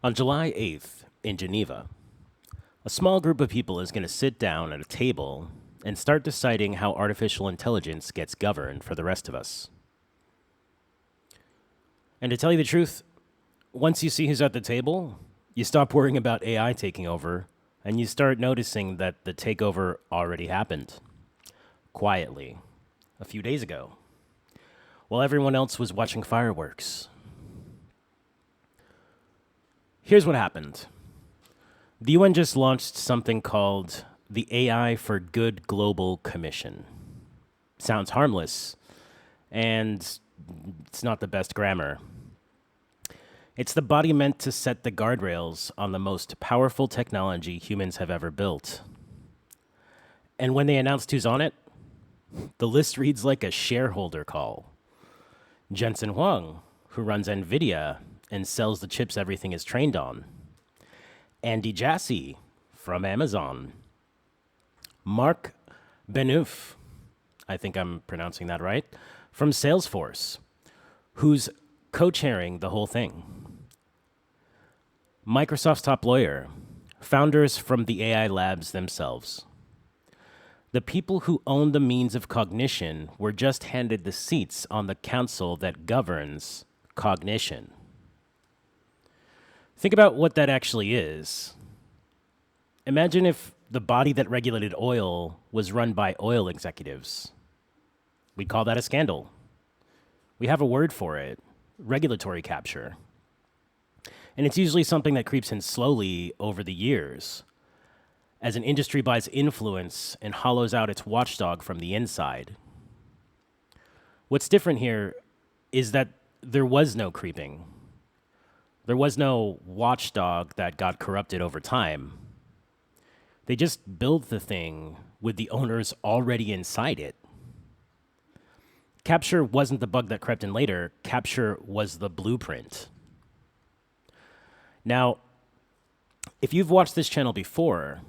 On July 8th, in Geneva, a small group of people is going to sit down at a table and start deciding how artificial intelligence gets governed for the rest of us. And to tell you the truth, once you see who's at the table, you stop worrying about AI taking over, and you start noticing that the takeover already happened. Quietly, a few days ago, while everyone else was watching fireworks. Here's what happened. The UN just launched something called the AI for Good Global Commission. Sounds harmless, and it's not the best grammar. It's the body meant to set the guardrails on the most powerful technology humans have ever built. And when they announced who's on it, the list reads like a shareholder call. Jensen Huang, who runs NVIDIA and sells the chips everything is trained on. Andy Jassy from Amazon. Mark Benouf, I think I'm pronouncing that right, from Salesforce, who's co-chairing the whole thing. Microsoft's top lawyer, founders from the AI labs themselves. The people who own the means of cognition were just handed the seats on the council that governs cognition. Think about what that actually is. Imagine if the body that regulated oil was run by oil executives. We'd call that a scandal. We have a word for it, regulatory capture. And it's usually something that creeps in slowly over the years, as an industry buys influence and hollows out its watchdog from the inside. What's different here is that there was no creeping. There was no watchdog that got corrupted over time. They just built the thing with the owners already inside it. Capture wasn't the bug that crept in later. Capture was the blueprint. Now, if you've watched this channel before,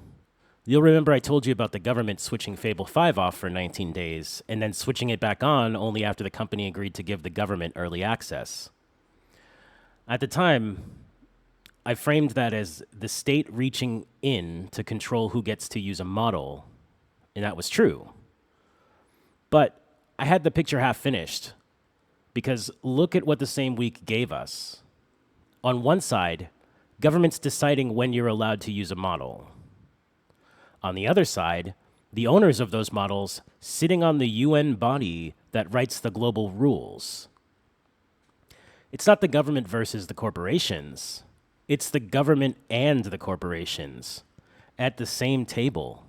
you'll remember I told you about the government switching Fable 5 off for 19 days and then switching it back on only after the company agreed to give the government early access. At the time, I framed that as the state reaching in to control who gets to use a model, and that was true. But I had the picture half finished, because look at what the same week gave us. On one side, government's deciding when you're allowed to use a model. On the other side, the owners of those models sitting on the UN body that writes the global rules. It's not the government versus the corporations. It's the government and the corporations at the same table,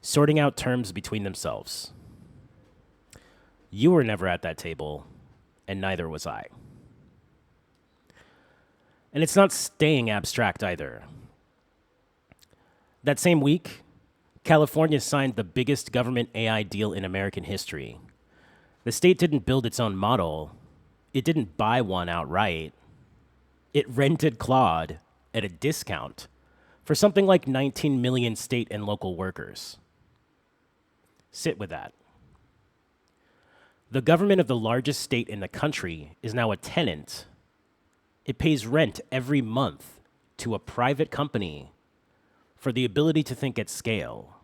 sorting out terms between themselves. You were never at that table, and neither was I. And it's not staying abstract either. That same week, California signed the biggest government AI deal in American history. The state didn't build its own model. It didn't buy one outright. It rented Claude at a discount for something like 19 million state and local workers. Sit with that. The government of the largest state in the country is now a tenant. It pays rent every month to a private company for the ability to think at scale.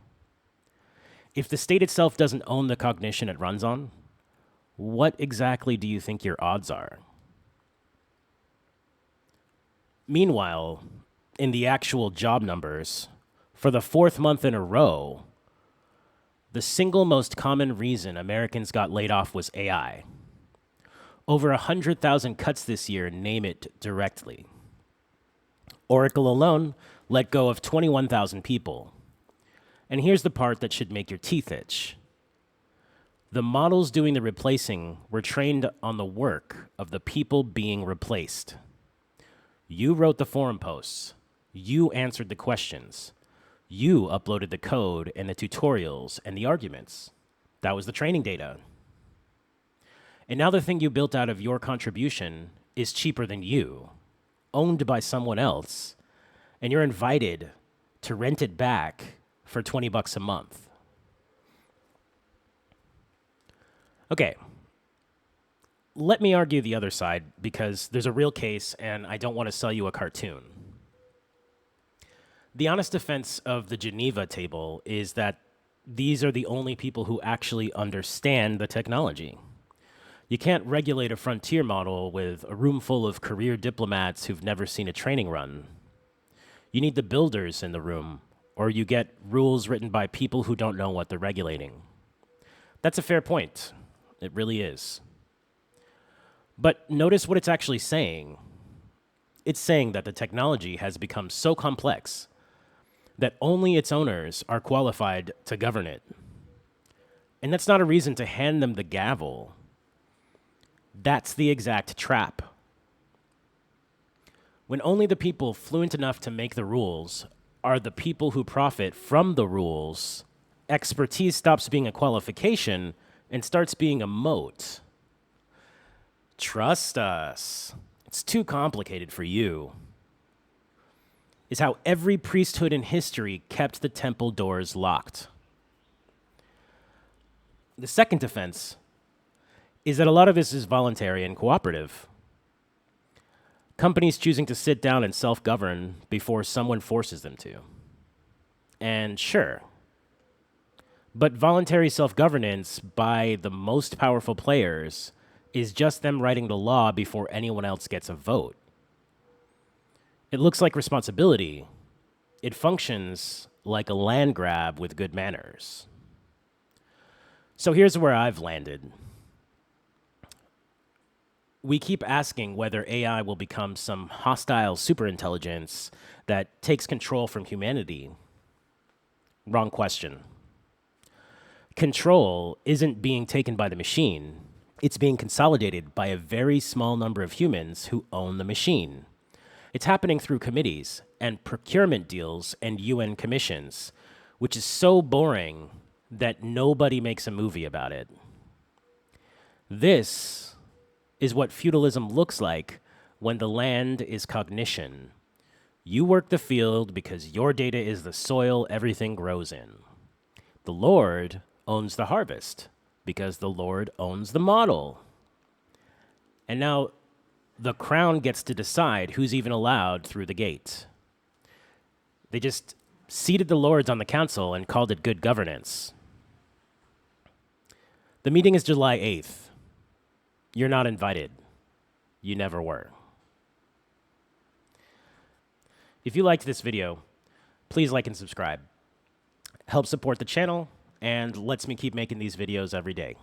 If the state itself doesn't own the cognition it runs on, what exactly do you think your odds are? Meanwhile, in the actual job numbers, for the fourth month in a row, the single most common reason Americans got laid off was AI. Over 100,000 cuts this year name it directly. Oracle alone let go of 21,000 people. And here's the part that should make your teeth itch. The models doing the replacing were trained on the work of the people being replaced. You wrote the forum posts. You answered the questions. You uploaded the code and the tutorials and the arguments. That was the training data. And now the thing you built out of your contribution is cheaper than you, owned by someone else, and you're invited to rent it back for $20 a month. Okay, let me argue the other side because there's a real case and I don't want to sell you a cartoon. The honest defense of the Geneva table is that these are the only people who actually understand the technology. You can't regulate a frontier model with a room full of career diplomats who've never seen a training run. You need the builders in the room, or you get rules written by people who don't know what they're regulating. That's a fair point. It really is. But notice what it's actually saying. It's saying that the technology has become so complex that only its owners are qualified to govern it. And that's not a reason to hand them the gavel. That's the exact trap. When only the people fluent enough to make the rules are the people who profit from the rules, expertise stops being a qualification and starts being a moat. Trust us. It's too complicated for you. Is how every priesthood in history kept the temple doors locked. The second defense is that a lot of this is voluntary and cooperative. Companies choosing to sit down and self-govern before someone forces them to. And sure, but voluntary self-governance by the most powerful players is just them writing the law before anyone else gets a vote. It looks like responsibility. It functions like a land grab with good manners. So here's where I've landed. We keep asking whether AI will become some hostile superintelligence that takes control from humanity. Wrong question. Control isn't being taken by the machine. It's being consolidated by a very small number of humans who own the machine. It's happening through committees and procurement deals and UN commissions, which is so boring that nobody makes a movie about it. This is what feudalism looks like when the land is cognition. You work the field because your data is the soil everything grows in. The Lord owns the harvest because the Lord owns the model. And now the crown gets to decide who's even allowed through the gate. They just seated the lords on the council and called it good governance. The meeting is July 8th. You're not invited. You never were. If you liked this video, please like and subscribe. Help support the channel and lets me keep making these videos every day.